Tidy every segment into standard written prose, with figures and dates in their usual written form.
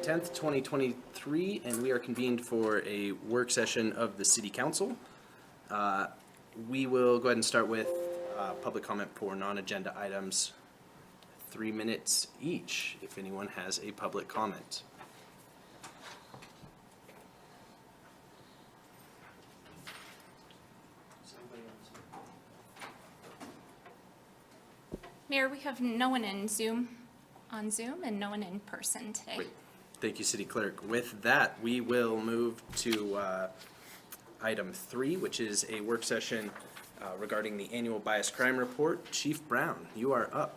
10th, 2023, and we are convened for a work session of the City Council. We will go ahead and start with public comment for non-agenda items. 3 minutes each, if anyone has a public comment. Mayor, we have no one on Zoom and no one in person today. Great. Thank you, City Clerk. With that, we will move to item 3, which is a work session regarding the annual bias crime report. Chief Brown, you are up.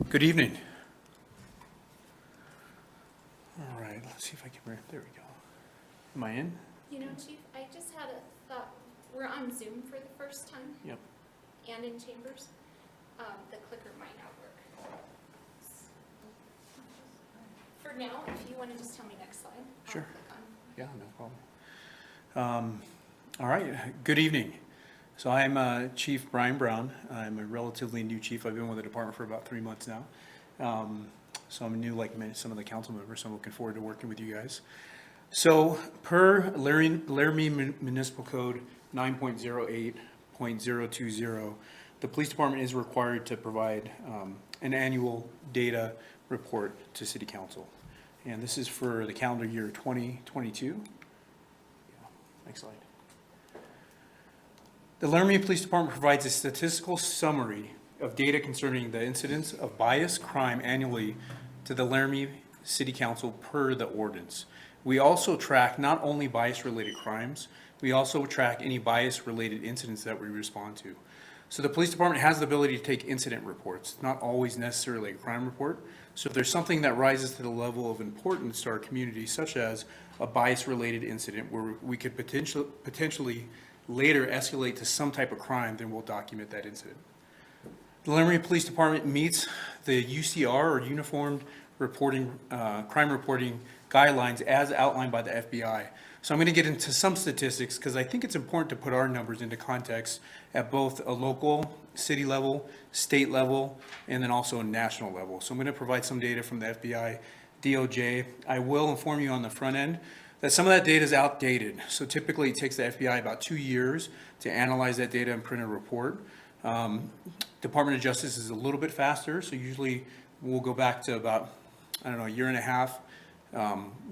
Good evening. All right, let's see if I can bring, there we go. Am I in? You know, Chief, I just had a thought. We're on Zoom for the first time. Yep. And in chambers. The clicker might not work. For now, if you want to just tell me next slide. Sure. I'll click on. Yeah, no problem. All right, good evening. So I'm Chief Brian Brown. I'm a relatively new chief. I've been with the department for about 3 months now. So I'm new like some of the council members, so I'm looking forward to working with you guys. So per Laramie Municipal Code 9.08.020, the police department is required to provide an annual data report to City Council. And this is for the calendar year 2022. Yeah, next slide. The Laramie Police Department provides a statistical summary of data concerning the incidence of bias crime annually to the Laramie City Council per the ordinance. We also track not only bias-related crimes, we also track any bias-related incidents that we respond to. So the police department has the ability to take incident reports, not always necessarily a crime report. So if there's something that rises to the level of importance to our community, such as a bias-related incident where we could potentially later escalate to some type of crime, then we'll document that incident. The Laramie Police Department meets the UCR, or Uniformed Reporting, Crime Reporting Guidelines as outlined by the FBI. So I'm going to get into some statistics because I think it's important to put our numbers into context at both a local, city level, state level, and then also a national level. So I'm going to provide some data from the FBI, DOJ. I will inform you on the front end that some of that data is outdated. So typically it takes the FBI about 2 years to analyze that data and print a report. Department of Justice is a little bit faster, so usually we'll go back to about, I don't know, a year and a half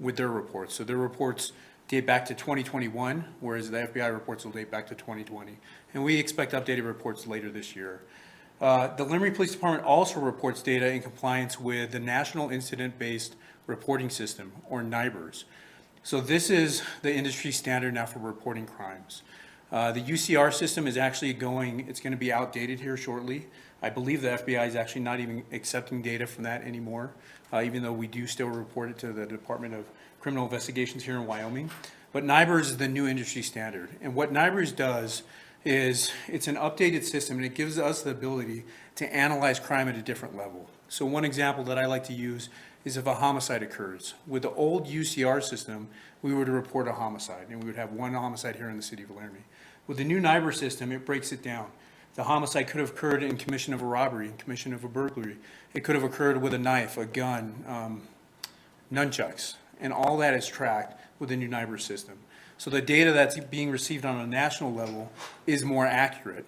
with their reports. So their reports date back to 2021, whereas the FBI reports will date back to 2020. And we expect updated reports later this year. The Laramie Police Department also reports data in compliance with the National Incident-Based Reporting System, or NIBRS. So this is the industry standard now for reporting crimes. The UCR system is actually it's going to be outdated here shortly. I believe the FBI is actually not even accepting data from that anymore, even though we do still report it to the Department of Criminal Investigations here in Wyoming. But NIBRS is the new industry standard. And what NIBRS does is it's an updated system, and it gives us the ability to analyze crime at a different level. So one example that I like to use is if a homicide occurs. With the old UCR system, we would report a homicide, and we would have one homicide here in the city of Laramie. With the new NIBRS system, it breaks it down. The homicide could have occurred in commission of a robbery, in commission of a burglary. It could have occurred with a knife, a gun, nunchucks, and all that is tracked with the new NIBRS system. So the data that's being received on a national level is more accurate.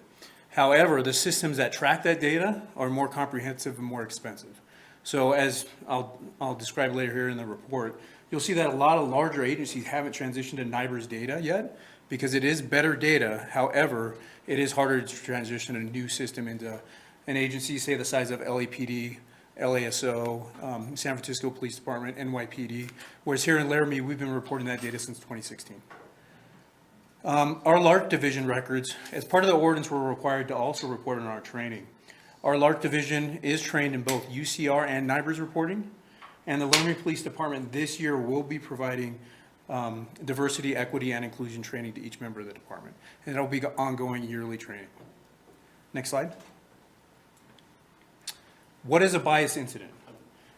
However, the systems that track that data are more comprehensive and more expensive. So as I'll describe later here in the report, you'll see that a lot of larger agencies haven't transitioned to NIBRS data yet because it is better data. However, it is harder to transition a new system into an agency, say the size of LAPD, LASO, San Francisco Police Department, NYPD, whereas here in Laramie, we've been reporting that data since 2016. Our LARC division records, as part of the ordinance, we're required to also report on our training. Our LARC division is trained in both UCR and NIBRS reporting, and the Laramie Police Department this year will be providing diversity, equity, and inclusion training to each member of the department, and it'll be ongoing yearly training. Next slide. What is a bias incident?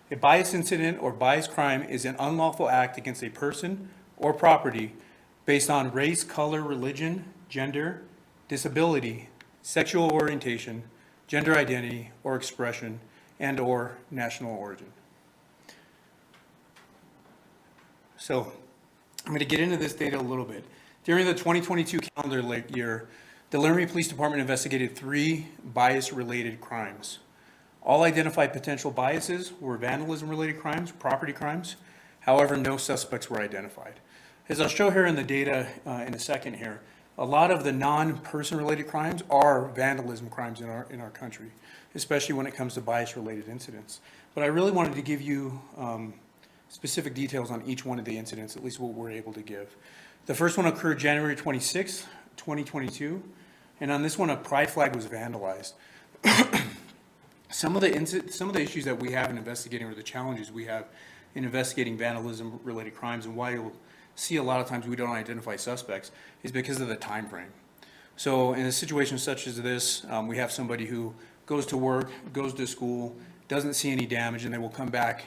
A bias incident or bias crime is an unlawful act against a person or property based on race, color, religion, gender, disability, sexual orientation, gender identity or expression, and/or national origin. So I'm going to get into this data a little bit. During the 2022 calendar year, the Laramie Police Department investigated 3 bias-related crimes. All identified potential biases were vandalism-related crimes, property crimes. However, no suspects were identified. As I'll show here in the data in a second here, a lot of the non-person related crimes are vandalism crimes in our country, especially when it comes to bias-related incidents. But I really wanted to give you specific details on each one of the incidents, at least what we're able to give. The first one occurred January 26, 2022, and on this one, a pride flag was vandalized. Some of the issues that we have in investigating, or the challenges we have in investigating vandalism-related crimes, and why you'll see a lot of times we don't identify suspects, is because of the time frame. So in a situation such as this, we have somebody who goes to work, goes to school, doesn't see any damage, and they will come back,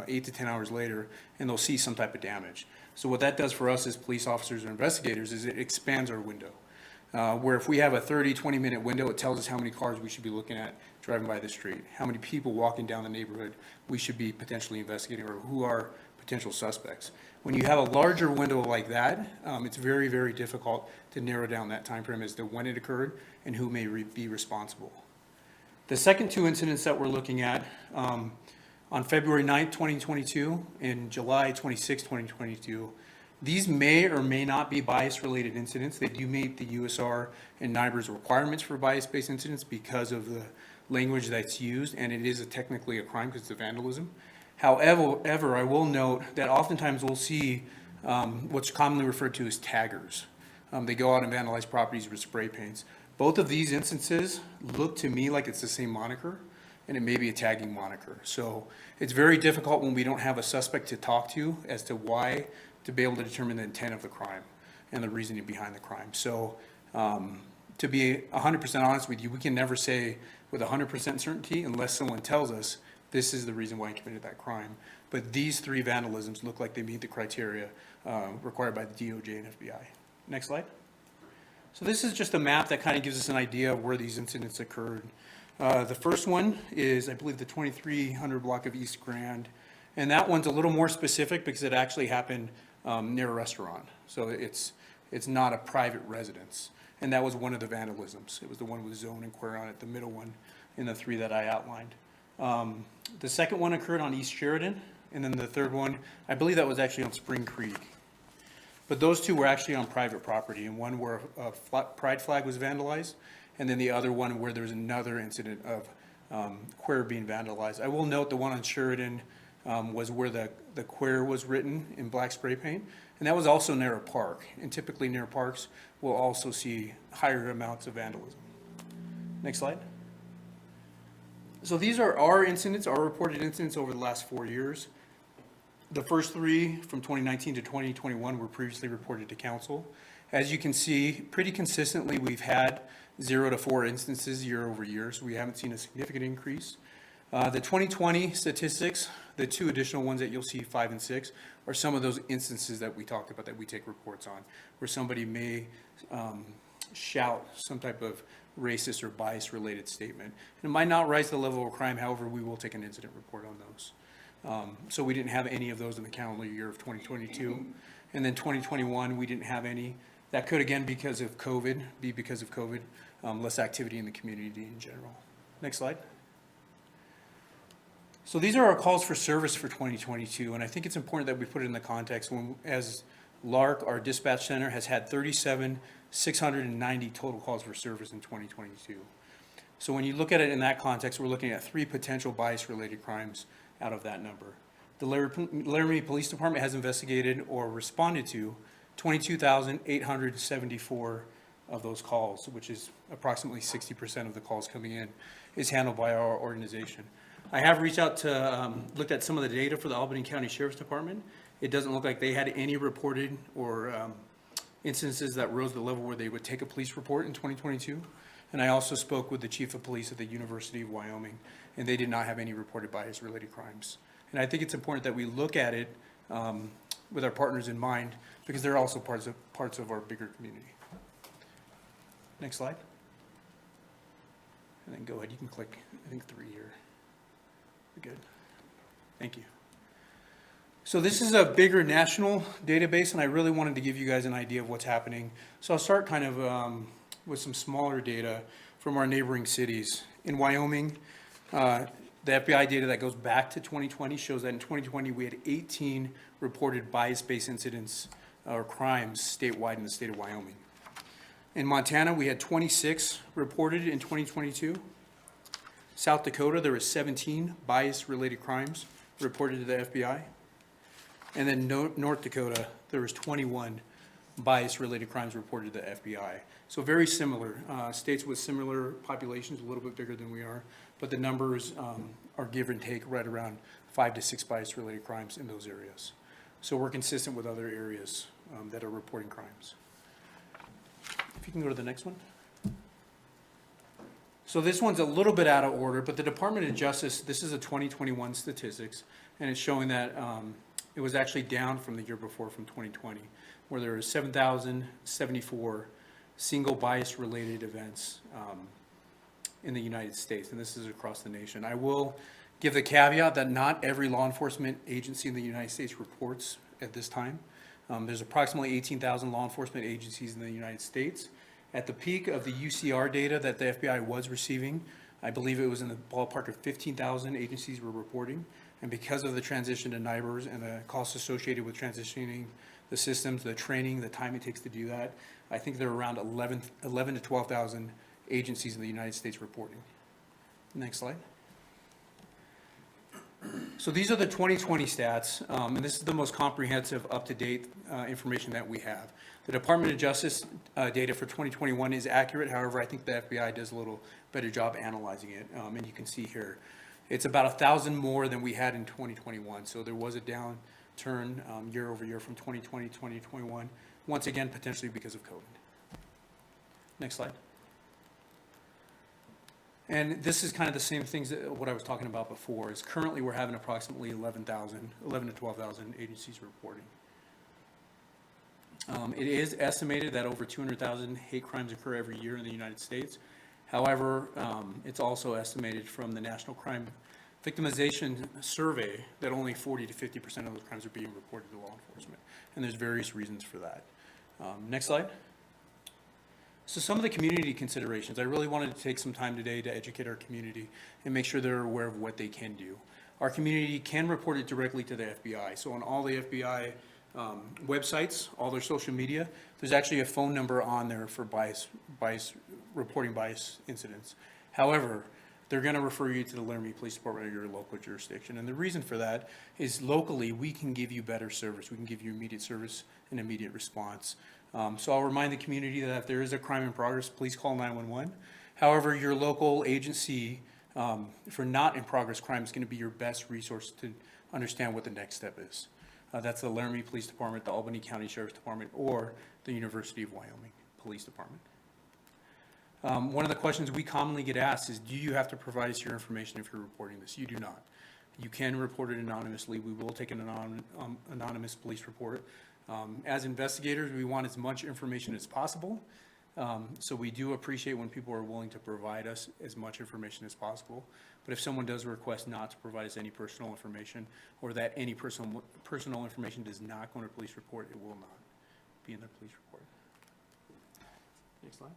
8 to 10 hours later, and they'll see some type of damage. So what that does for us as police officers or investigators is it expands our window. Where if we have a 30, 20-minute window, it tells us how many cars we should be looking at driving by the street, how many people walking down the neighborhood we should be potentially investigating, or who are potential suspects. When you have a larger window like that, it's very, very difficult to narrow down that time frame as to when it occurred and who may be responsible. The second 2 incidents that we're looking at, on February 9th, 2022 and July 26, 2022, these may or may not be bias-related incidents. They do meet the USR and NIBR's requirements for bias-based incidents because of the language that's used, and it is technically a crime because it's a vandalism. However, I will note that oftentimes we'll see what's commonly referred to as taggers. They go out and vandalize properties with spray paints. Both of these instances look to me like it's the same moniker, and it may be a tagging moniker. So it's very difficult when we don't have a suspect to talk to as to why, to be able to determine the intent of the crime and the reasoning behind the crime. So to be 100% honest with you, we can never say with 100% certainty unless someone tells us this is the reason why he committed that crime. But these 3 vandalisms look like they meet the criteria required by the DOJ and FBI. Next slide. So this is just a map that kind of gives us an idea of where these incidents occurred. The first one is, I believe, the 2300 block of East Grand. And that one's a little more specific because it actually happened near a restaurant. So it's not a private residence. And that was one of the vandalisms. It was the one with zone and queer on it, the middle one in the 3 that I outlined. The second one occurred on East Sheridan, and then the third one, I believe that was actually on Spring Creek. But those 2 were actually on private property, and one where a pride flag was vandalized, and then the other one where there was another incident of queer being vandalized. I will note the one on Sheridan was where the queer was written in black spray paint, and that was also near a park. And typically near parks, we'll also see higher amounts of vandalism. Next slide. So these are our incidents, our reported incidents over the last 4 years. The first 3 from 2019 to 2021 were previously reported to council. As you can see, pretty consistently we've had 0 to 4 instances year over year, so we haven't seen a significant increase. The 2020 statistics, the 2 additional ones that you'll see, 5 and 6, are some of those instances that we talked about that we take reports on, where somebody may shout some type of racist or bias-related statement. And it might not rise to the level of a crime, however, we will take an incident report on those. So we didn't have any of those in the calendar year of 2022. And then 2021, we didn't have any. That could, again, be because of COVID, less activity in the community in general. Next slide. So these are our calls for service for 2022, and I think it's important that we put it in the context when, as LARC, our dispatch center, has had 37,690 total calls for service in 2022. So when you look at it in that context, we're looking at 3 potential bias-related crimes out of that number. The Laramie Police Department has investigated or responded to 22,874 of those calls, which is approximately 60% of the calls coming in, is handled by our organization. I have reached out to, looked at some of the data for the Albany County Sheriff's Department. It doesn't look like they had any reported or instances that rose to the level where they would take a police report in 2022. And I also spoke with the chief of police at the University of Wyoming, and they did not have any reported bias-related crimes. And I think it's important that we look at it with our partners in mind, because they're also parts of our bigger community. Next slide. And then go ahead, you can click, I think 3 here. Good. Thank you. So this is a bigger national database, and I really wanted to give you guys an idea of what's happening. So I'll start kind of with some smaller data from our neighboring cities. In Wyoming, the FBI data that goes back to 2020 shows that in 2020 we had 18 reported bias-based incidents or crimes statewide in the state of Wyoming. In Montana, we had 26 reported in 2022. South Dakota, there were 17 bias-related crimes reported to the FBI. And then North Dakota, there was 21 bias-related crimes reported to the FBI. So very similar, states with similar populations, a little bit bigger than we are, but the numbers are give and take right around 5 to 6 bias-related crimes in those areas. So we're consistent with other areas that are reporting crimes. If you can go to the next one. So this one's a little bit out of order, but the Department of Justice, this is a 2021 statistics, and it's showing that it was actually down from the year before, from 2020, where there were 7,074 single bias-related events in the United States, and this is across the nation. I will give the caveat that not every law enforcement agency in the United States reports at this time. There's approximately 18,000 law enforcement agencies in the United States. At the peak of the UCR data that the FBI was receiving, I believe it was in the ballpark of 15,000 agencies were reporting. And because of the transition to NIBRS and the costs associated with transitioning the systems, the training, the time it takes to do that, I think there are around 11 to 12,000 agencies in the United States reporting. Next slide. So these are the 2020 stats, and this is the most comprehensive, up-to-date information that we have. The Department of Justice data for 2021 is accurate. However, I think the FBI does a little better job analyzing it, and you can see here. It's about 1,000 more than we had in 2021, so there was a downturn year over year from 2020 to 2021, once again, potentially because of COVID. Next slide. And this is kind of the same things that what I was talking about before, is currently we're having approximately 11 to 12,000 agencies reporting. It is estimated that over 200,000 hate crimes occur every year in the United States. However, it's also estimated from the National Crime Victimization Survey that only 40 to 50% of those crimes are being reported to law enforcement. And there's various reasons for that. Next slide. So some of the community considerations, I really wanted to take some time today to educate our community and make sure they're aware of what they can do. Our community can report it directly to the FBI. So on all the FBI websites, all their social media, there's actually a phone number on there for reporting bias incidents. However, they're going to refer you to the Laramie Police Department or your local jurisdiction. And the reason for that is locally, we can give you better service. We can give you immediate service and immediate response. So I'll remind the community that if there is a crime in progress, please call 911. However, your local agency for not in progress crime is going to be your best resource to understand what the next step is. That's the Laramie Police Department, the Albany County Sheriff's Department, or the University of Wyoming Police Department. One of the questions we commonly get asked is, do you have to provide us your information if you're reporting this? You do not. You can report it anonymously. We will take an anonymous police report. As investigators, we want as much information as possible. So we do appreciate when people are willing to provide us as much information as possible. But if someone does request not to provide us any personal information, or that any personal information does not go in a police report, it will not be in the police report. Next slide.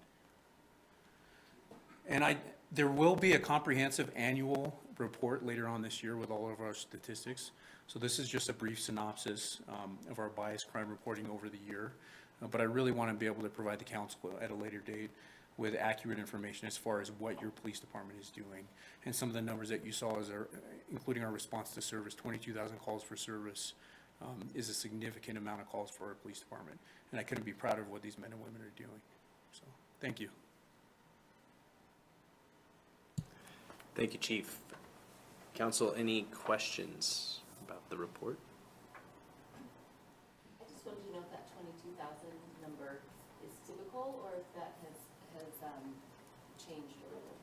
And there will be a comprehensive annual report later on this year with all of our statistics. So this is just a brief synopsis of our bias crime reporting over the year. But I really want to be able to provide the council at a later date with accurate information as far as what your police department is doing. And some of the numbers that you saw, including our response to service, 22,000 calls for service is a significant amount of calls for our police department. And I couldn't be prouder of what these men and women are doing. So, thank you. Thank you, Chief. Council, any questions about the report? I just wanted to know if that 22,000 number is typical or if that has changed a little.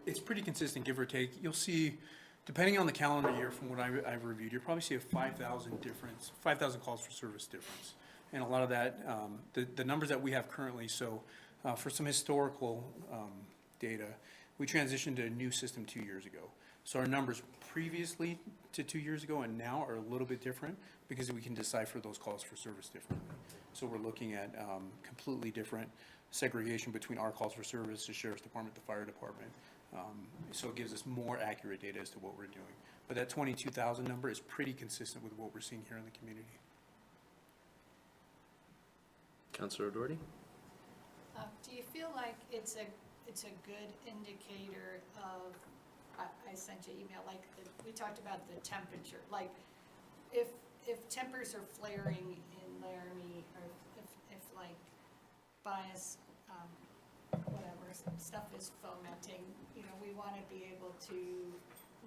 It's pretty consistent, give or take. You'll see, depending on the calendar year from what I've reviewed, you'll probably see a 5,000 difference, 5,000 calls for service difference. And a lot of that, the numbers that we have currently, so for some historical data. We transitioned to a new system 2 years ago. So our numbers previously to 2 years ago and now are a little bit different because we can decipher those calls for service differently. So we're looking at completely different segregation between our calls for service, the sheriff's department, the fire department. So it gives us more accurate data as to what we're doing. But that 22,000 number is pretty consistent with what we're seeing here in the community. Councilor O'Doherty? Do you feel like it's a good indicator of, I sent you an email, like, we talked about the temperature, like, if tempers are flaring in Laramie, or if like bias, whatever, stuff is fomenting, you know, we want to be able to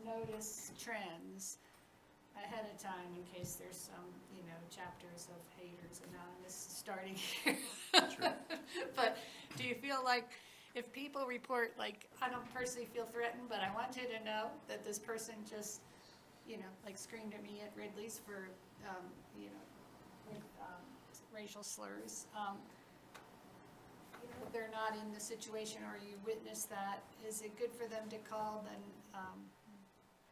notice trends ahead of time in case there's some, you know, chapters of Haters Anonymous starting here. Sure. But do you feel like if people report, like, I don't personally feel threatened, but I want you to know that this person just, you know, like screamed at me at Ridley's for, you know, with racial slurs. You know, they're not in the situation, or you witness that, is it good for them to call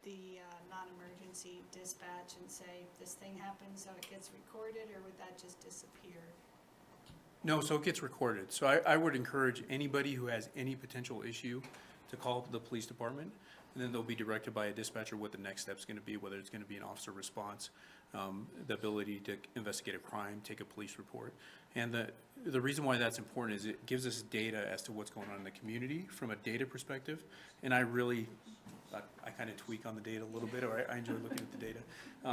the non-emergency dispatch and say, this thing happened, so it gets recorded, or would that just disappear? No, so it gets recorded. So I would encourage anybody who has any potential issue to call the police department, and then they'll be directed by a dispatcher what the next step's going to be, whether it's going to be an officer response, the ability to investigate a crime, take a police report. And the reason why that's important is it gives us data as to what's going on in the community from a data perspective. And I kind of tweak on the data a little bit, or I enjoy looking at the data,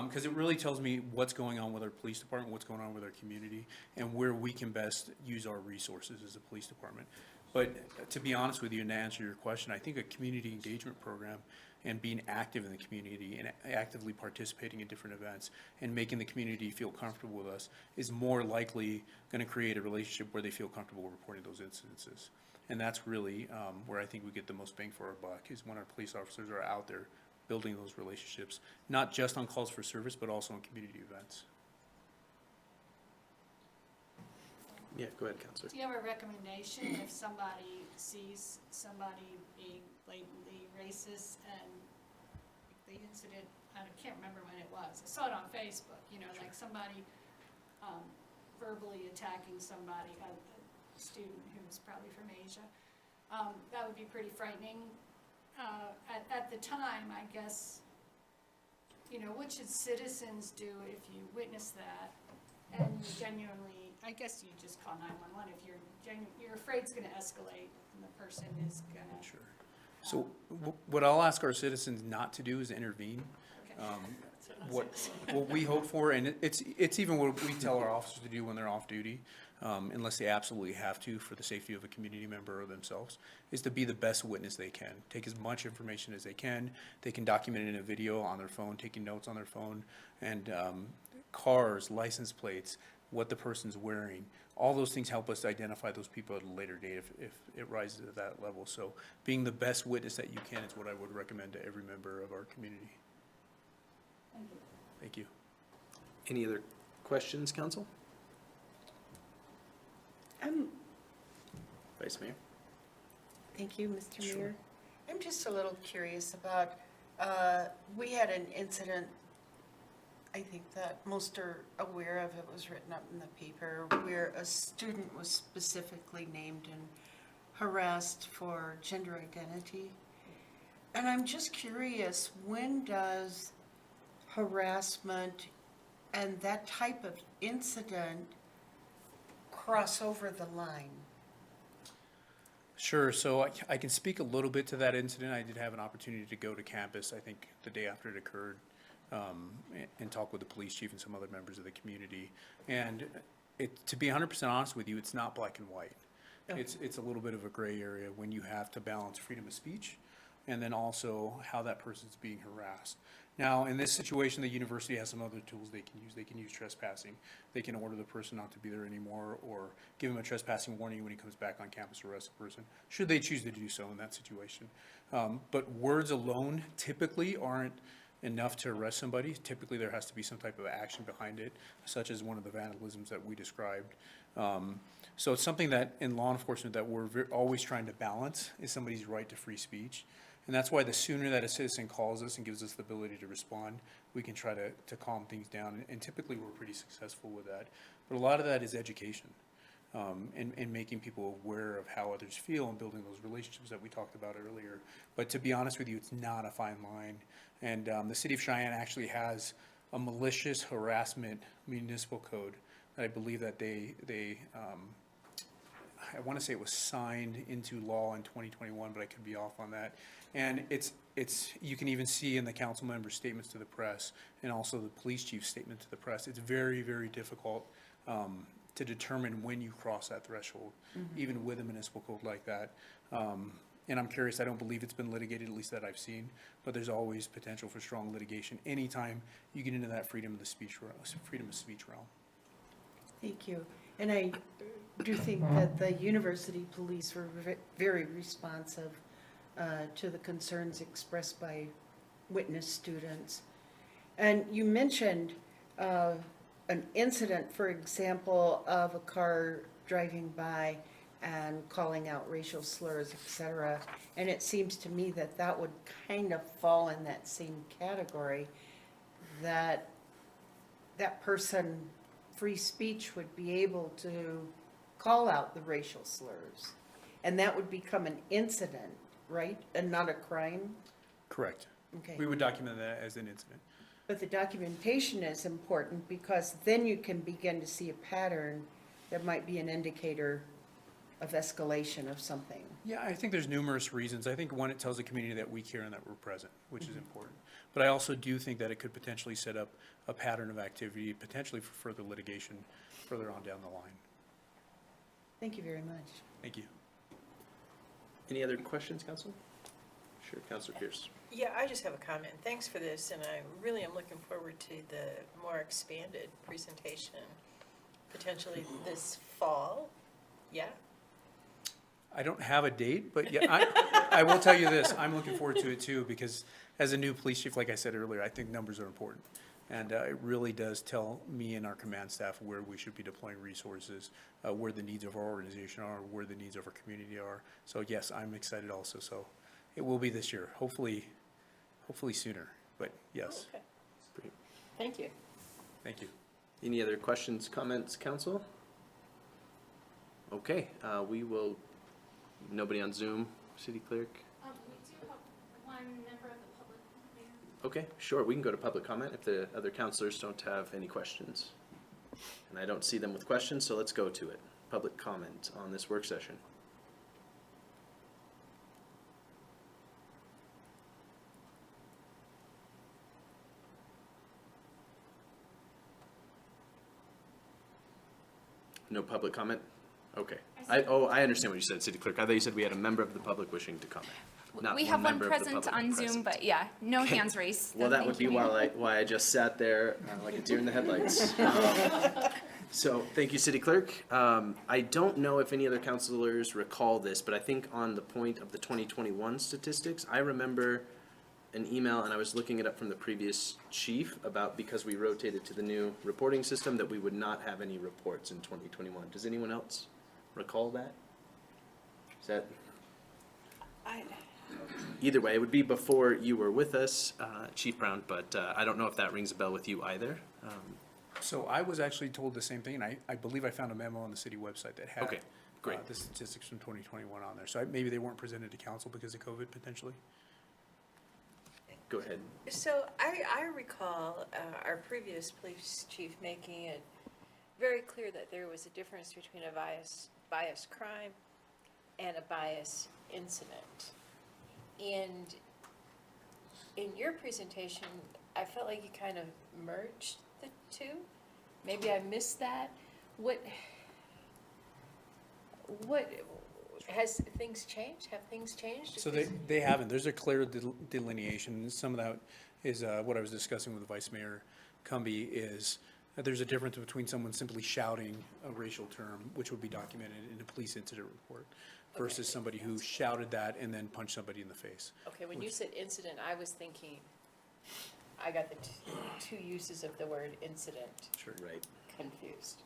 because it really tells me what's going on with our police department, what's going on with our community, and where we can best use our resources as a police department. But to be honest with you, and to answer your question, I think a community engagement program and being active in the community and actively participating in different events and making the community feel comfortable with us is more likely going to create a relationship where they feel comfortable reporting those incidences. And that's really where I think we get the most bang for our buck, is when our police officers are out there building those relationships, not just on calls for service, but also on community events. Yeah, go ahead, Councilor. Do you have a recommendation if somebody sees somebody being blatantly racist and the incident, I can't remember when it was, I saw it on Facebook, you know, like somebody verbally attacking somebody, a student who was probably from Asia, that would be pretty frightening. At the time, I guess, you know, what should citizens do if you witness that and you genuinely, I guess you just call 911 if you're afraid it's going to escalate and the person is going to. Sure. So what I'll ask our citizens not to do is intervene. What we hope for, and it's even what we tell our officers to do when they're off duty, unless they absolutely have to for the safety of a community member or themselves, is to be the best witness they can. Take as much information as they can. They can document it in a video on their phone, taking notes on their phone, and cars, license plates, what the person's wearing. All those things help us identify those people at a later date if it rises to that level. So being the best witness that you can is what I would recommend to every member of our community. Thank you. Thank you. Any other questions, Council? Vice Mayor? Thank you, Mr. Sure. Mayor. I'm just a little curious about, we had an incident, I think that most are aware of, it was written up in the paper, where a student was specifically named and harassed for gender identity. And I'm just curious, when does harassment and that type of incident cross over the line? Sure. So I can speak a little bit to that incident. I did have an opportunity to go to campus, I think, the day after it occurred, and talk with the police chief and some other members of the community. And to be 100% honest with you, it's not black and white. Okay. It's a little bit of a gray area when you have to balance freedom of speech and then also how that person's being harassed. Now, in this situation, the university has some other tools they can use. They can use trespassing. They can order the person not to be there anymore, or give him a trespassing warning when he comes back on campus, arrest the person, should they choose to do so in that situation. But words alone typically aren't enough to arrest somebody, typically there has to be some type of action behind it, such as one of the vandalisms that we described. So it's something that in law enforcement that we're always trying to balance is somebody's right to free speech. And that's why the sooner that a citizen calls us and gives us the ability to respond, we can try to calm things down. And typically we're pretty successful with that. But a lot of that is education. And making people aware of how others feel and building those relationships that we talked about earlier. But to be honest with you, it's not a fine line. And the city of Cheyenne actually has a malicious harassment municipal code that I believe that I want to say it was signed into law in 2021, but I could be off on that. And it's you can even see in the council member statements to the press and also the police chief's statement to the press, it's very, very difficult to determine when you cross that threshold, even with a municipal code like that. And I'm curious, I don't believe it's been litigated, at least that I've seen, but there's always potential for strong litigation anytime you get into that freedom of speech realm. Thank you. And I do think that the university police were very responsive to the concerns expressed by witness students. And you mentioned an incident, for example, of a car driving by and calling out racial slurs, et cetera. And it seems to me that that would kind of fall in that same category, that that person, free speech, would be able to call out the racial slurs. And that would become an incident, right? And not a crime? Correct. Okay. We would document that as an incident. But the documentation is important because then you can begin to see a pattern that might be an indicator of escalation of something. Yeah, I think there's numerous reasons. I think one, it tells the community that we care and that we're present, which is important. But I also do think that it could potentially set up a pattern of activity, potentially for further litigation further on down the line. Thank you very much. Thank you. Any other questions, Council? Sure, Councilor Pierce. Yeah, I just have a comment. Thanks for this, and I really am looking forward to the more expanded presentation, potentially this fall. Yeah? I don't have a date, but yeah, I will tell you this, I'm looking forward to it too, because as a new police chief, like I said earlier, I think numbers are important. And it really does tell me and our command staff where we should be deploying resources, where the needs of our organization are, where the needs of our community are. So yes, I'm excited also. So it will be this year, hopefully sooner, but yes. Okay. Great. Thank you. Thank you. Any other questions, comments, Council? Okay, we will, nobody on Zoom, City Clerk? We do have one member of the public there. Okay, sure, we can go to public comment if the other councilors don't have any questions. And I don't see them with questions, so let's go to it. Public comment on this work session. No public comment? Okay. I understand what you said, City Clerk. I thought you said we had a member of the public wishing to comment. Not We have one member of the present public on Zoom, present. but yeah, no hands raised. Well, though, that would thank be you. why I just sat there like a deer in the headlights. So, thank you, City Clerk. I don't know if any other councilors recall this, but I think on the point of the 2021 statistics, I remember an email, and I was looking it up from the previous chief about because we rotated to the new reporting system that we would not have any reports in 2021. Does anyone else recall that? Is that? Either way, it would be before you were with us, Chief Brown, but I don't know if that rings a bell with you either. So I was actually told the same thing, and I believe I found a memo on the city website that had Okay, great. the statistics from 2021 on there. So maybe they weren't presented to council because of COVID potentially. Go ahead. So I recall our previous police chief making it very clear that there was a difference between a bias crime and a bias incident. And in your presentation, I felt like you kind of merged the two. Maybe I missed that. What has things changed? Have things changed? So they haven't. There's a clear delineation. Some of that is what I was discussing with Vice Mayor Cumby is that there's a difference between someone simply shouting a racial term, which would be documented in a police incident report, versus somebody who shouted that and then punched somebody in the face. Okay, when you said incident, I was thinking I got the two uses of the word incident Sure. Right. confused.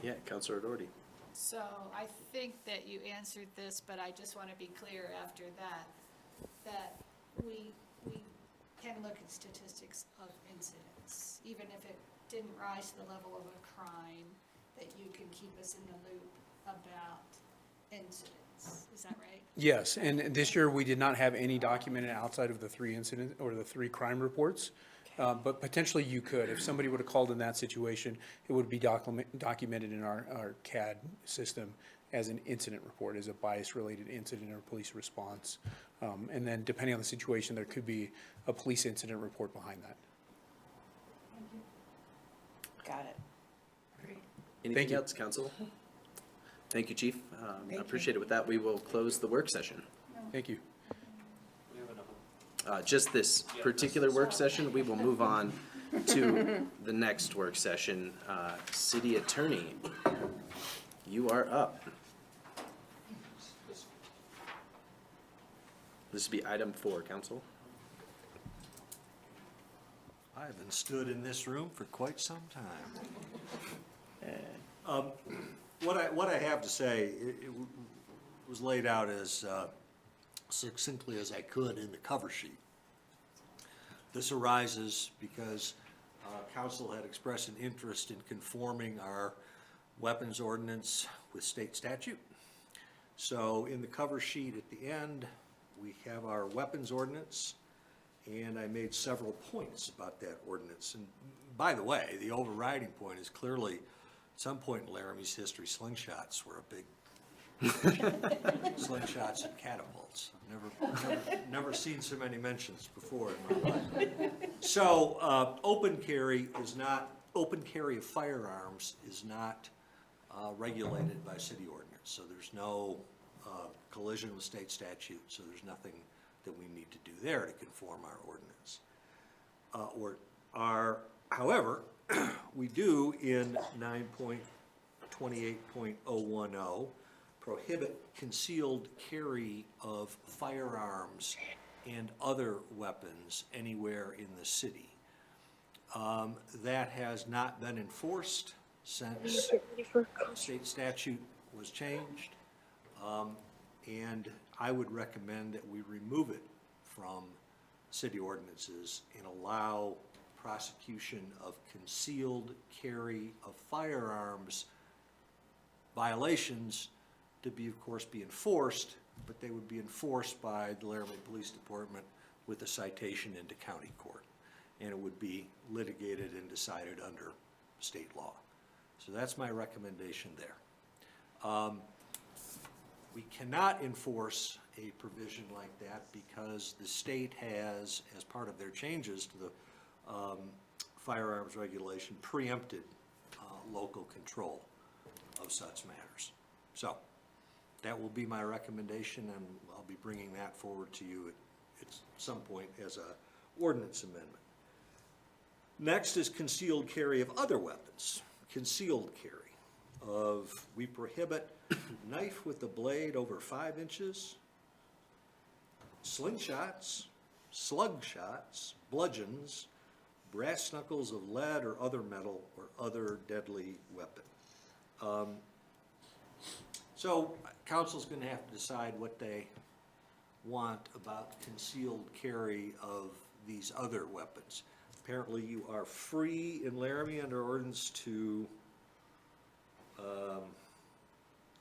Yeah, Counselor Doherty. So I think that you answered this, but I just want to be clear after that, that we can look at statistics of incidents, even if it didn't rise to the level of a crime, that you can keep us in the loop about incidents. Is that right? Yes, and this year we did not have any documented outside of the 3 incident, or the 3 crime reports. But potentially you could. If somebody would have called in that situation, it would be documented in our CAD system as an incident report, as a bias-related incident or police response. And then depending on the situation, there could be a police incident report behind that. Got it. Anything you. else, Council? Thank you, Chief. I you. appreciate it. With that, we will close the work session. Thank you. Just this particular work session, we will move on to the next work session. City Attorney, you are up. This will be item 4, Council. I haven't stood in this room for quite some time. What I have to say, it was laid out as succinctly as I could in the cover sheet. This arises because council had expressed an interest in conforming our weapons ordinance with state statute. So in the cover sheet at the end, we have our weapons ordinance, and I made several points about that ordinance. And by the way, the overriding point is clearly, at some point in Laramie's history, slingshots were a big slingshots and catapults. I've never seen so many mentions before in my life. So open carry of firearms is not regulated by city ordinance. So there's no collision with state statute, so there's nothing that we need to do there to conform our ordinance. However, we do in 9.28.010 prohibit concealed carry of firearms and other weapons anywhere in the city. That has not been enforced since state statute was changed. And I would recommend that we remove it from city ordinances and allow prosecution of concealed carry of firearms violations to be, of course, be enforced, but they would be enforced by the Laramie Police Department with a citation into county court. And it would be litigated and decided under state law. So that's my recommendation there. We cannot enforce a provision like that because the state has, as part of their changes to the firearms regulation, preempted local control of such matters. So that will be my recommendation, and I'll be bringing that forward to you at some point as a ordinance amendment. Next is concealed carry of other weapons. Concealed carry of, we prohibit knife with a blade over 5 inches, slingshots, slug shots, bludgeons, brass knuckles of lead or other metal or other deadly weapon. So council's going to have to decide what they want about concealed carry of these other weapons. Apparently you are free in Laramie under ordinance to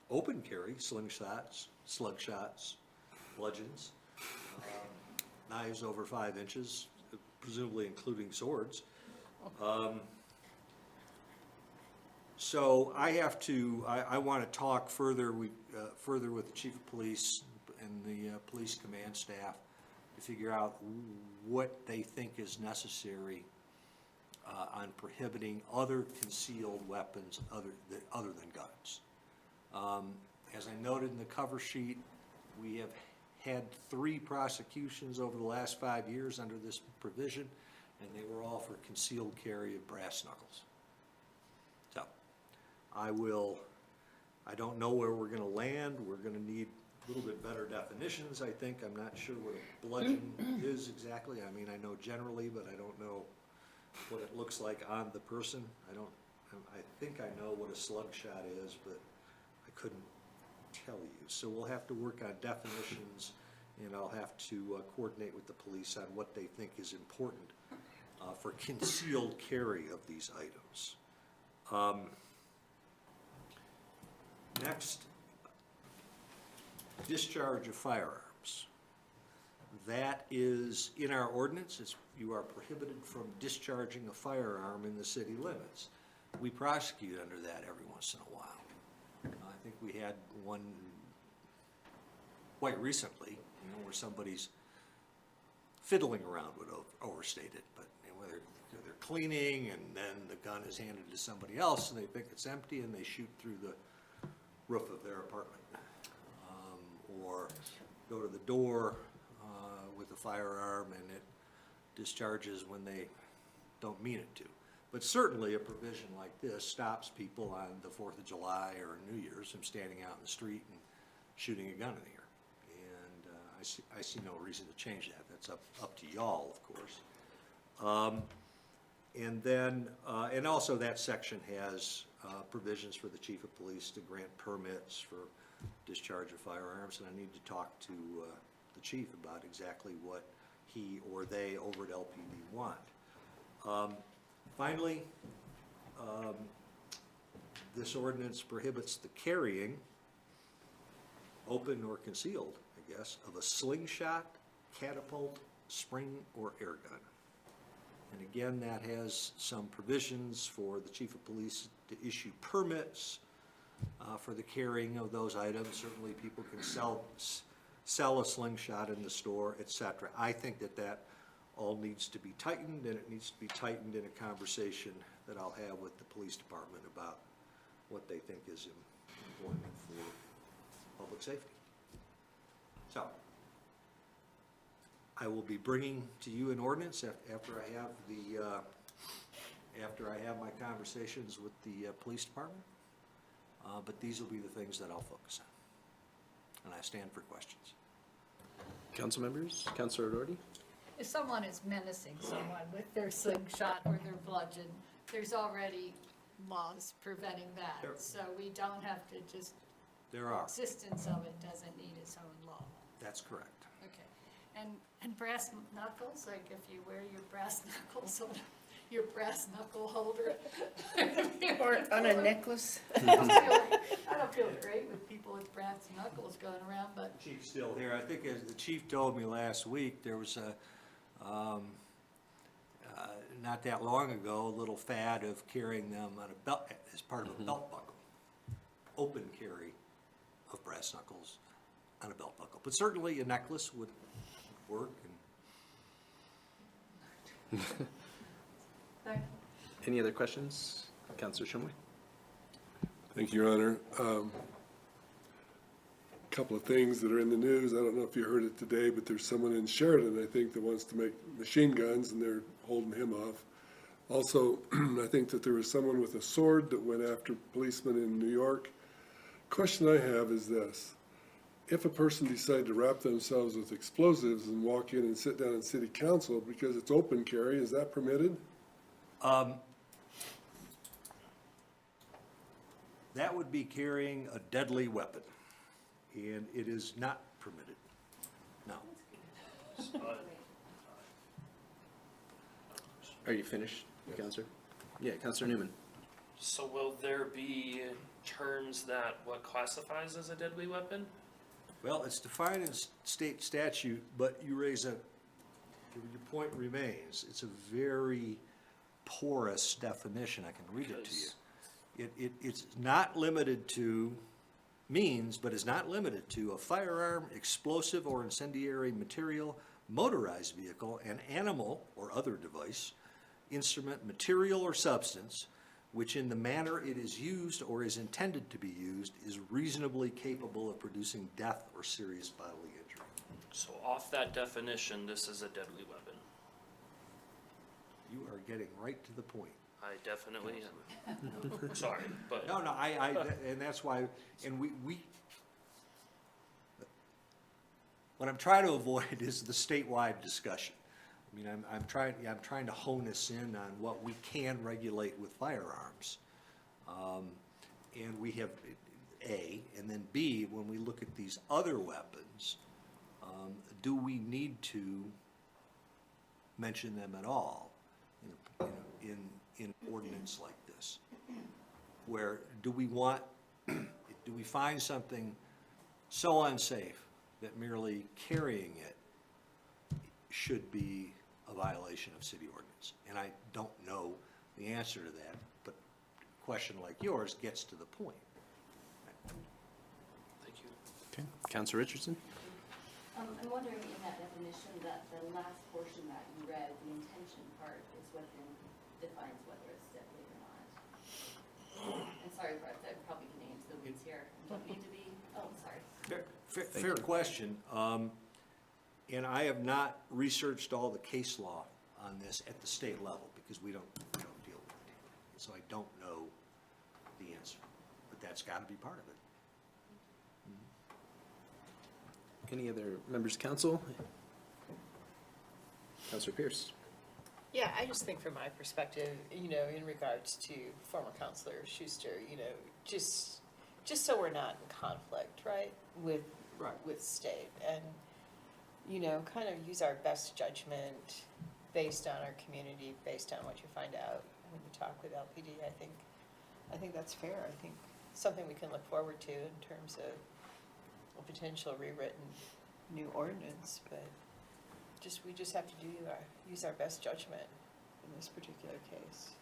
open carry slingshots, slug shots, bludgeons, knives over 5 inches, presumably including swords. So I want to talk further with the chief of police and the police command staff to figure out what they think is necessary on prohibiting other concealed weapons other than guns. As I noted in the cover sheet, we have had 3 prosecutions over the last 5 years under this provision, and they were all for concealed carry of brass knuckles. So I don't know where we're going to land. We're going to need little bit better definitions, I think. I'm not sure what a bludgeon is exactly. I mean, I know generally, but I don't know what it looks like on the person. I think I know what a slug shot is, but I couldn't tell you. So we'll have to work on definitions, and I'll have to coordinate with the police on what they think is important for concealed carry of these items. Next, discharge of firearms. That is in our ordinance. You are prohibited from discharging a firearm in the city limits. We prosecute under that every once in a while. I think we had one quite recently, where somebody's fiddling around would overstate it, but whether they're cleaning and then the gun is handed to somebody else and they think it's empty and they shoot through the roof of their apartment. Or go to the door with a firearm and it discharges when they don't mean it to. But certainly a provision like this stops people on the 4th of July or New Year's from standing out in the street and shooting a gun in the air. And I see no reason to change that. That's up to y'all, of course. And then, and also that section has provisions for the chief of police to grant permits for discharge of firearms, and I need to talk to the chief about exactly what he or they over at LPD want. Finally, this ordinance prohibits the carrying, open or concealed, I guess, of a slingshot, catapult, spring, or air gun. And again, that has some provisions for the chief of police to issue permits for the carrying of those items. Certainly people can sell a slingshot in the store, etc. I think that all needs to be tightened, and it needs to be tightened in a conversation that I'll have with the police department about what they think is important for public safety. So, I will be bringing to you an ordinance after I have my conversations with the police department. But these will be the things that I'll focus on. And I stand for questions. Council members, Councilor O'Doherty? If someone is menacing someone with their slingshot or their bludgeon, there's already laws preventing that. So we don't have to just, There are. existence of it doesn't need its own law. That's correct. Okay. And brass knuckles, like if you wear your brass knuckles on your brass knuckle holder. Or on a necklace. I don't feel great with people with brass knuckles going around, but Chief's still here. I think as the chief told me last week, there was not that long ago, a little fad of carrying them on a belt, as part of a belt buckle. Open carry of brass knuckles on a belt buckle. But certainly a necklace would work. And Any other questions? Councilor Shumway? Thank you, Your Honor. Couple of things that are in the news. I don't know if you heard it today, but there's someone in Sheridan, I think, that wants to make machine guns, and they're holding him off. Also, I think that there was someone with a sword that went after policemen in New York. Question I have is this. If a person decided to wrap themselves with explosives and walk in and sit down in city council because it's open carry, is that permitted? that would be carrying a deadly weapon, and it is not permitted. No. Are you finished, Councilor? Yeah, Councilor Newman. So will there be terms that what classifies as a deadly weapon? Well, it's defined in state statute, but you raise your point remains. It's a very porous definition. I can read it to you. It's not limited to means, but is not limited to a firearm, explosive or incendiary material, motorized vehicle, an animal or other device, instrument, material or substance, which in the manner it is used or is intended to be used is reasonably capable of producing death or serious bodily injury. So off that definition, this is a deadly weapon. You are getting right to the point. I definitely am. Sorry, but No, and that's why, and what I'm trying to avoid is the statewide discussion. I mean, I'm trying to hone us in on what we can regulate with firearms. And we have A, and then B, when we look at these other weapons, do we need to mention them at all in an ordinance like this? Where do we find something so unsafe that merely carrying it should be a violation of city ordinance? And I don't know the answer to that, but a question like yours gets to the point. Thank you. Okay, Councilor Richardson? I'm wondering in that definition, that the last portion that you read, the intention part is what then defines whether it's deadly or not. And sorry, Brett, I'm probably getting into the weeds here. Don't mean to be, oh, sorry. Fair question. And I have not researched all the case law on this at the state level because we don't deal with it. So I don't know the answer, but that's got to be part of it. Any other members of council? Councilor Pierce? Yeah, I just think from my perspective, in regards to former Counselor Schuster, just so we're not in conflict, right, with state, and, kind of use our best judgment based on our community, based on what you find out when you talk with LPD. I think that's fair. I think something we can look forward to in terms of a potential rewritten new ordinance, but we just have to use our best judgment in this particular case.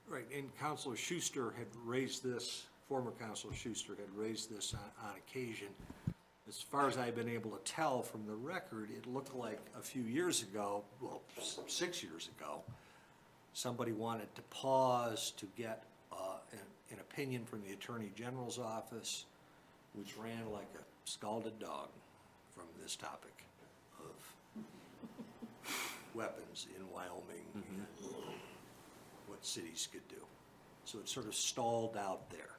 And Counselor Schuster had raised this, former Counselor Schuster had raised this on occasion. As far as I've been able to tell from the record, it looked like a few years ago, well, 6 years ago, somebody wanted to pause to get an opinion from the Attorney General's office, which ran like a scalded dog from this topic of weapons in Wyoming and what cities could do. So it sort of stalled out there.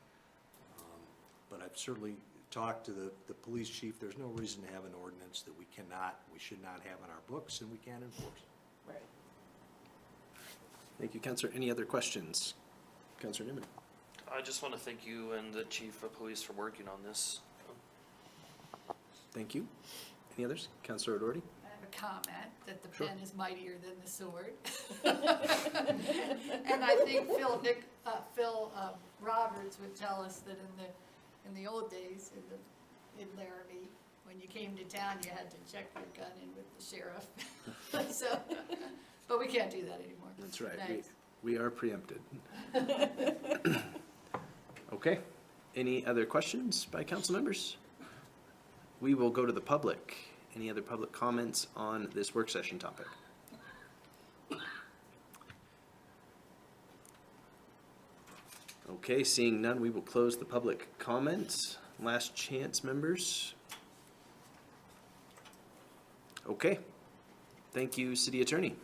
But I've certainly talked to the police chief. There's no reason to have an ordinance that we should not have in our books and we can't enforce. Right. Thank you, Councilor. Any other questions? Councilor Newman? I just want to thank you and the chief of police for working on this. Thank you. Any others? Councilor O'Doherty? I have a comment that the Sure. pen is mightier than the sword. And I think Phil Roberts would tell us that in the old days in Laramie, when you came to town, you had to check your gun in with the sheriff. So, but we can't do that anymore. That's right. Thanks. We are preempted. Okay. Any other questions by council members? We will go to the public. Any other public comments on this work session topic? Okay, seeing none, we will close the public comments. Last chance, members. Okay. Thank you, City Attorney.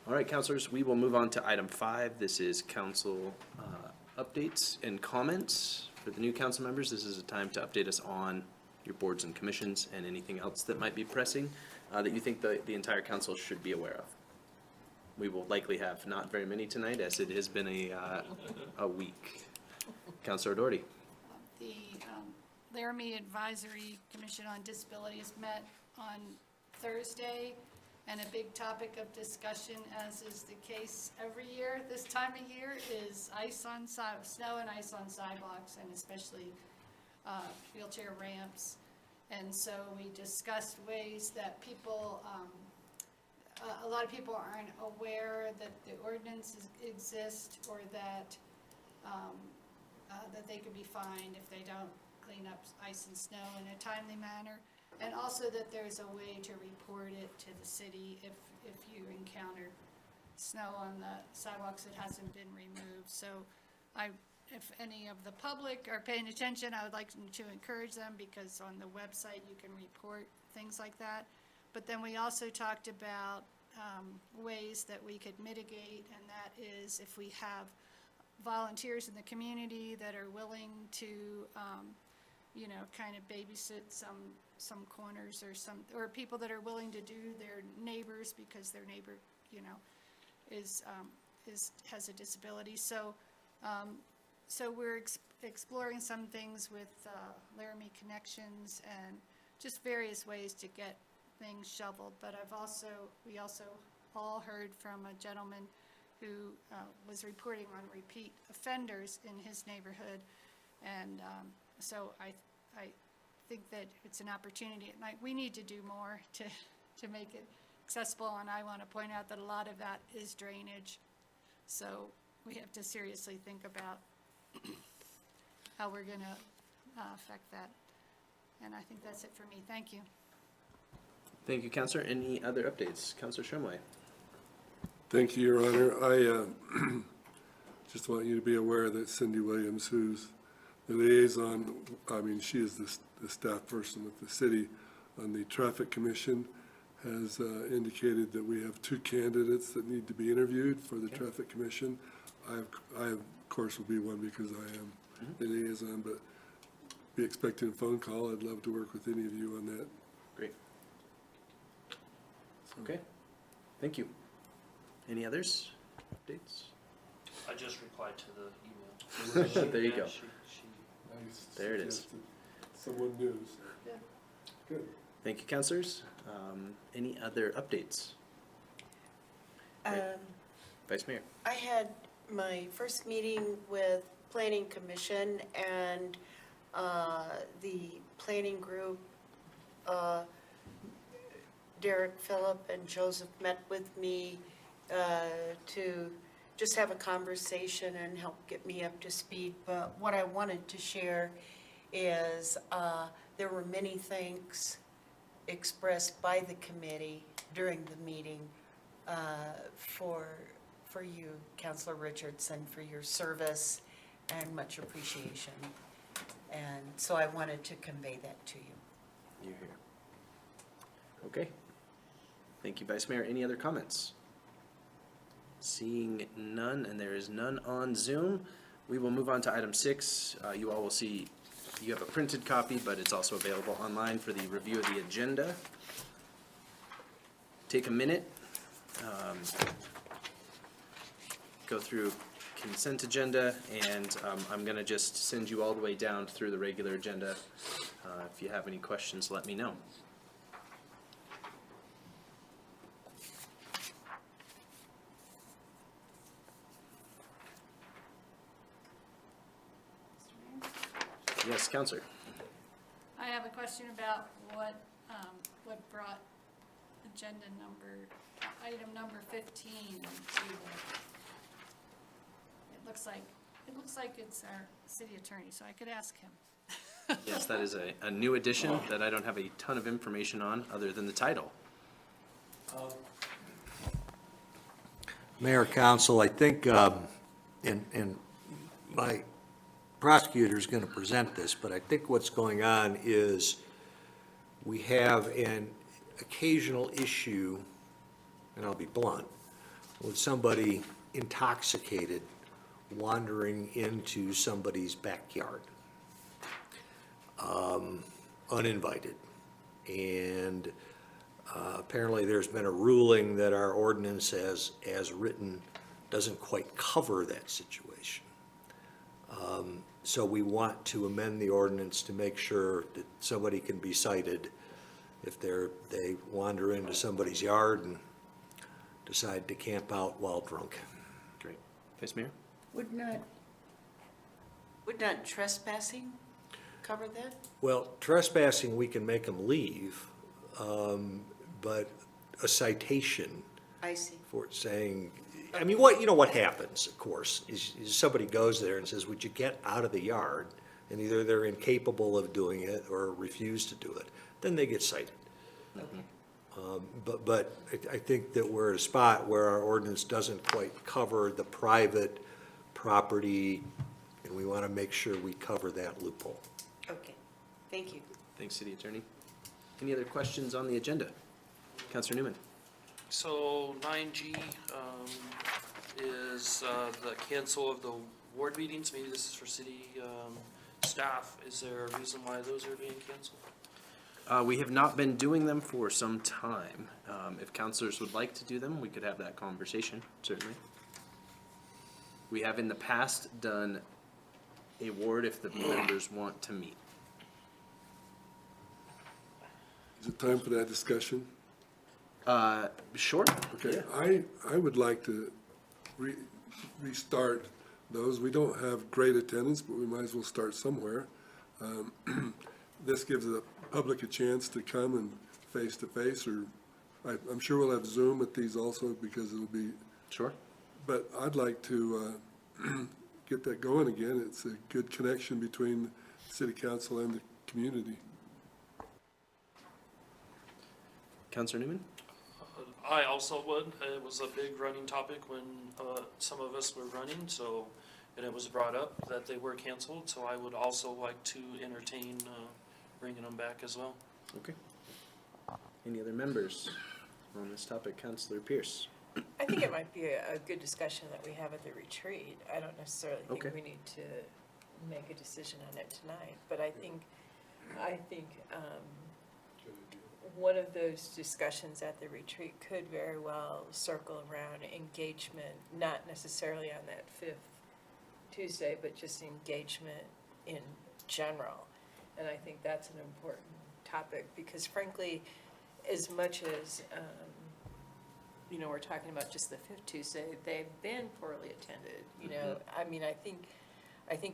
All right, councilors, we will move on to item 5. This is council updates and comments. For the new council members, this is a time to update us on your boards and commissions and anything else that might be pressing that you think the entire council should be aware of. We will likely have not very many tonight, as it has been a week. Councilor Doherty. The Laramie Advisory Commission on Disability has met on Thursday, and a big topic of discussion, as is the case every year this time of year, is snow and ice on sidewalks, and especially wheelchair ramps. And so we discussed ways that people, a lot of people aren't aware that the ordinances exist, or that that they could be fined if they don't clean up ice and snow in a timely manner. And also that there's a way to report it to the city if you encounter snow on the sidewalks that hasn't been removed. So if any of the public are paying attention, I would like to encourage them, because on the website you can report things like that. But then we also talked about ways that we could mitigate, and that is if we have volunteers in the community that are willing to you know, kind of babysit some corners or people that are willing to do their neighbors because their neighbor, you know, has a disability. So, so we're exploring some things with Laramie Connections and just various ways to get things shoveled. But we also all heard from a gentleman who was reporting on repeat offenders in his neighborhood. And so I think that it's an opportunity. And we need to do more to make it accessible. And I want to point out that a lot of that is drainage. So we have to seriously think about how we're going to affect that. And I think that's it for me. Thank you. Thank you, Counselor. Any other updates? Counselor Shumway. Thank you, Your Honor. I just want you to be aware that Cindy Williams, who's the liaison, I mean, she is the staff person with the city on the Traffic Commission, has indicated that we have 2 candidates that need to be interviewed for the Traffic Commission. I of course, will be one because I am the liaison, but be expecting a phone call. I'd love to work with any of you on that. Great. Okay. Thank you. Any others? Updates? I just replied to the email. There you Yeah, go. I There it is. suggested someone new, so. Good. Thank you, counselors. Any other updates? Vice Mayor. I had my first meeting with Planning Commission and the planning group, Derek, Phillip, and Joseph met with me to just have a conversation and help get me up to speed. But what I wanted to share is there were many thanks expressed by the committee during the meeting for you, Councilor Richardson, for your service and much appreciation. And so I wanted to convey that to you. You're here. Okay. Thank you, Vice Mayor. Any other comments? Seeing none, and there is none on Zoom, we will move on to item 6. You all will see you have a printed copy, but it's also available online for the review of the agenda. Take a minute. Go through consent agenda, and I'm going to just send you all the way down through the regular agenda. If you have any questions, let me know. Yes, Counselor. I have a question about what brought item number 15 to the, it looks like it's our city attorney, so I could ask him. Yes, that is a new addition that I don't have a ton of information on other than the title. Mayor, Council, I think, and my prosecutor's going to present this, but I think what's going on is we have an occasional issue, and I'll be blunt, with somebody intoxicated wandering into somebody's backyard, uninvited. And apparently there's been a ruling that our ordinance as written doesn't quite cover that situation. So we want to amend the ordinance to make sure that somebody can be cited if they wander into somebody's yard and decide to camp out while drunk. Great. Vice Mayor? Would not trespassing cover that? Well, trespassing, we can make them leave, but a citation I see. for saying, I mean, what happens, of course, is somebody goes there and says, would you get out of the yard? And either they're incapable of doing it or refuse to do it, then they get cited. But I think that we're at a spot where our ordinance doesn't quite cover the private property, and we want to make sure we cover that loophole. Okay, thank you. Thanks, City Attorney. Any other questions on the agenda? Counselor Newman? So 9G is the cancel of the ward meetings. Maybe this is for city staff, is there a reason why those are being canceled? We have not been doing them for some time. If counselors would like to do them, we could have that conversation, certainly. We have in the past done a ward if the members want to meet. Is it time for that discussion? Sure. Okay, Yeah. I would like to restart those. We don't have great attendance, but we might as well start somewhere. This gives the public a chance to come and face-to-face, or I'm sure we'll have Zoom at these also because it'll be, Sure. but I'd like to get that going again. It's a good connection between the city council and the community. Counselor Newman? I also would. It was a big running topic when some of us were running, so, and it was brought up that they were canceled, so I would also like to entertain bringing them back as well. Okay. Any other members on this topic? Counselor Pierce? I think it might be a good discussion that we have at the retreat. I don't necessarily think Okay. we need to make a decision on it tonight, but I think one of those discussions at the retreat could very well circle around engagement, not necessarily on that 5th Tuesday, but just engagement in general. And I think that's an important topic because frankly, as much as, we're talking about just the 5th Tuesday, they've been poorly attended, you know. I mean, I think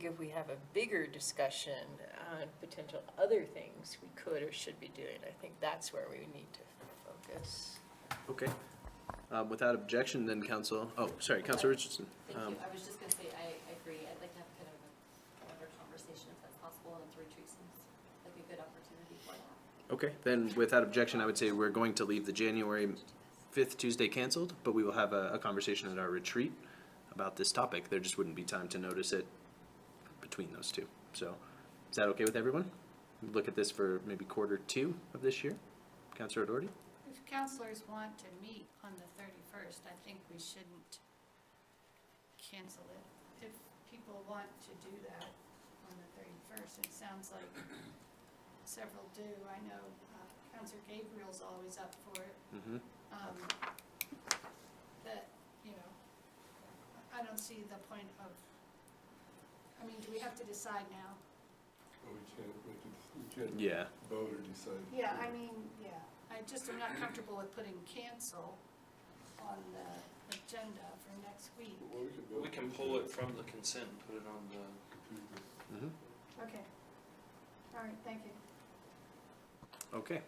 if we have a bigger discussion on potential other things we could or should be doing, I think that's where we need to focus. Okay. Without objection, then Counselor Richardson. Thank you. I was just gonna say, I agree. I'd like to have kind of a longer conversation if that's possible, and the retreat seems like a good opportunity for that. Okay, then without objection, I would say we're going to leave the January 5th Tuesday canceled, but we will have a conversation at our retreat about this topic. There just wouldn't be time to notice it between those two. So, is that okay with everyone? Look at this for maybe Q2 of this year. Counselor O'Doherty? If counselors want to meet on the 31st, I think we shouldn't cancel it. If people want to do that on the 31st, it sounds like several do. I know Counselor Gabriel's always up for it. Mm-hmm. That, I don't see the point of, do we have to decide now? Well, we can't Yeah. vote or decide. Yeah, I just am not comfortable with putting cancel on the agenda for next week. Well, we could vote. We can pull it from the consent and put it on the, Mm-hmm. Okay. All right, thank you. Okay.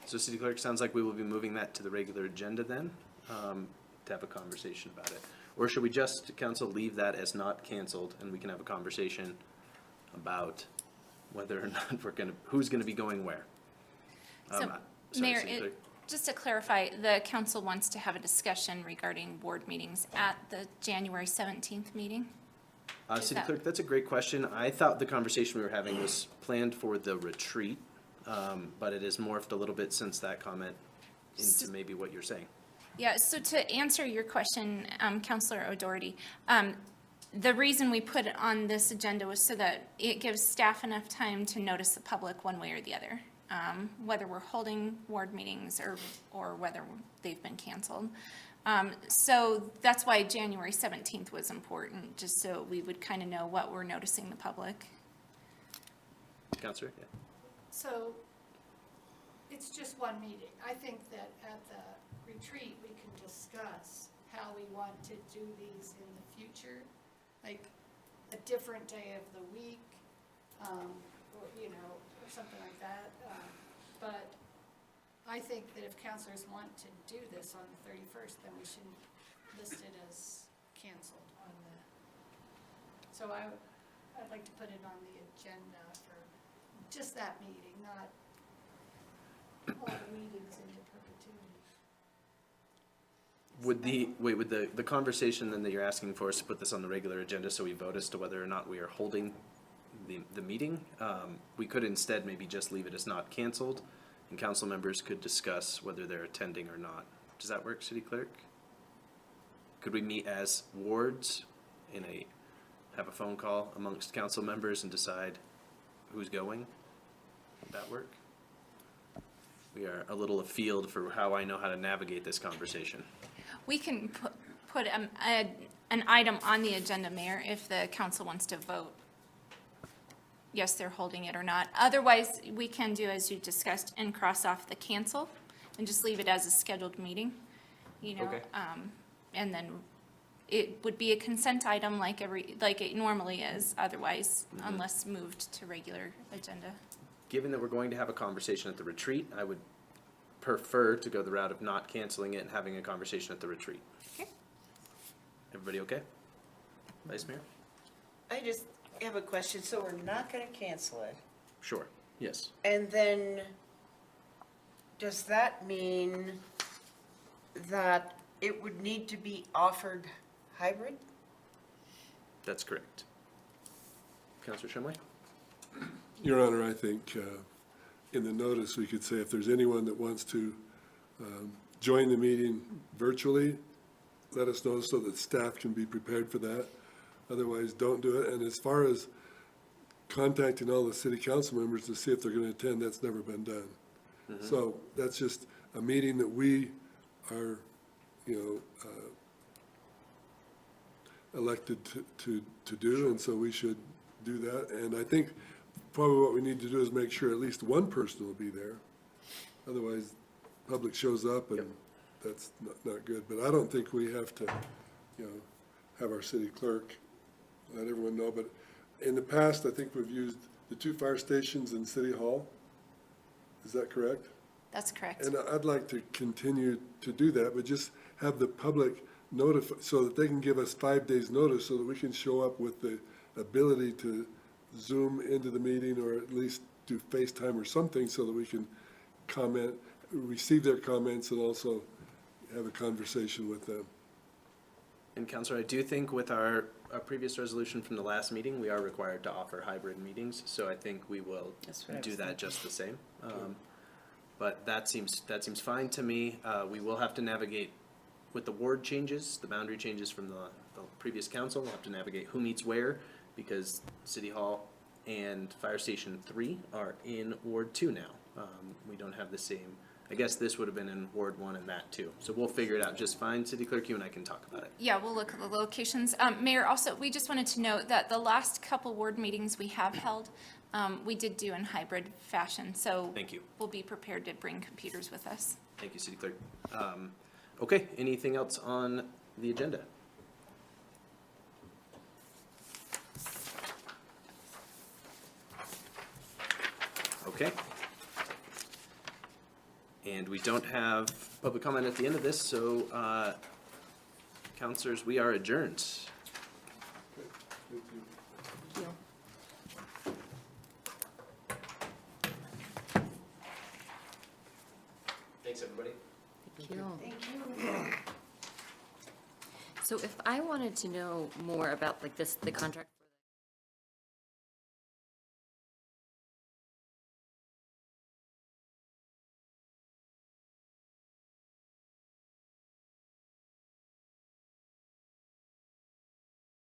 So City Clerk, sounds like we will be moving that to the regular agenda then, to have a conversation about it. Or should we just, Council, leave that as not canceled and we can have a conversation about whether or not who's gonna be going where? So, Sorry, Mayor, City Clerk. just to clarify, the council wants to have a discussion regarding board meetings at the January 17th meeting? Is City that- Clerk, that's a great question. I thought the conversation we were having was planned for the retreat, but it has morphed a little bit since that comment into maybe what you're saying. Yeah, so to answer your question, Counselor O'Doherty, the reason we put it on this agenda was so that it gives staff enough time to notice the public one way or the other, whether we're holding ward meetings or whether they've been canceled. So that's why January 17th was important, just so we would kind of know what we're noticing the public. Counselor, yeah. So, it's just one meeting. I think that at the retreat, we can discuss how we want to do these in the future, like a different day of the week, or something like that. But I think that if counselors want to do this on the 31st, then we shouldn't list it as canceled on the, so I'd like to put it on the agenda for just that meeting, not all the meetings into perpetuity. Would the conversation then that you're asking for us to put this on the regular agenda so we vote as to whether or not we are holding the meeting? We could instead maybe just leave it as not canceled, and council members could discuss whether they're attending or not. Does that work, City Clerk? Could we meet as wards have a phone call amongst council members and decide who's going? Would that work? We are a little afield for how I know how to navigate this conversation. We can put an item on the agenda, Mayor, if the council wants to vote. Yes, they're holding it or not. Otherwise, we can do as you discussed and cross off the cancel and just leave it as a scheduled meeting, you know? Okay. And then it would be a consent item like it normally is otherwise, unless moved to regular agenda. Given that we're going to have a conversation at the retreat, I would prefer to go the route of not canceling it and having a conversation at the retreat. Okay. Everybody okay? Vice Mayor? I just have a question. So we're not going to cancel it. Sure, yes. And then, does that mean that it would need to be offered hybrid? That's correct. Councilor Shumway? Your Honor, I think in the notice, we could say if there's anyone that wants to join the meeting virtually, let us know so that staff can be prepared for that. Otherwise, don't do it. And as far as contacting all the city council members to see if they're going to attend, that's never been done. So that's just a meeting that we are, elected to do, and so we should do that. And I think probably what we need to do is make sure at least one person will be there. Otherwise, public shows up and that's not good. But I don't think we have to, have our city clerk let everyone know. But in the past, I think we've used the 2 fire stations in City Hall. Is that correct? That's correct. And I'd like to continue to do that, but just have the public notify, so that they can give us 5 days' notice so that we can show up with the ability to Zoom into the meeting or at least do FaceTime or something so that we can comment, receive their comments and also have a conversation with them. And Councilor, I do think with our previous resolution from the last meeting, we are required to offer hybrid meetings, so I think we will do that just the same. But that seems fine to me. We will have to navigate with the ward changes, the boundary changes from the previous council. We'll have to navigate who meets where, because City Hall and Fire Station 3 are in Ward 2 now. We don't have the same, I guess this would have been in Ward 1 and that too. So we'll figure it out just fine. City Clerk, you and I can talk about it. Yeah, we'll look at the locations. Mayor, also, we just wanted to note that the last couple ward meetings we have held, we did do in hybrid fashion, so. Thank you. We'll be prepared to bring computers with us. Thank you, City Clerk. Okay, anything else on the agenda? Okay. And we don't have public comment at the end of this, so, councilors, we are adjourned. Thanks, everybody. Thank you. So if I wanted to know more about like this, the contract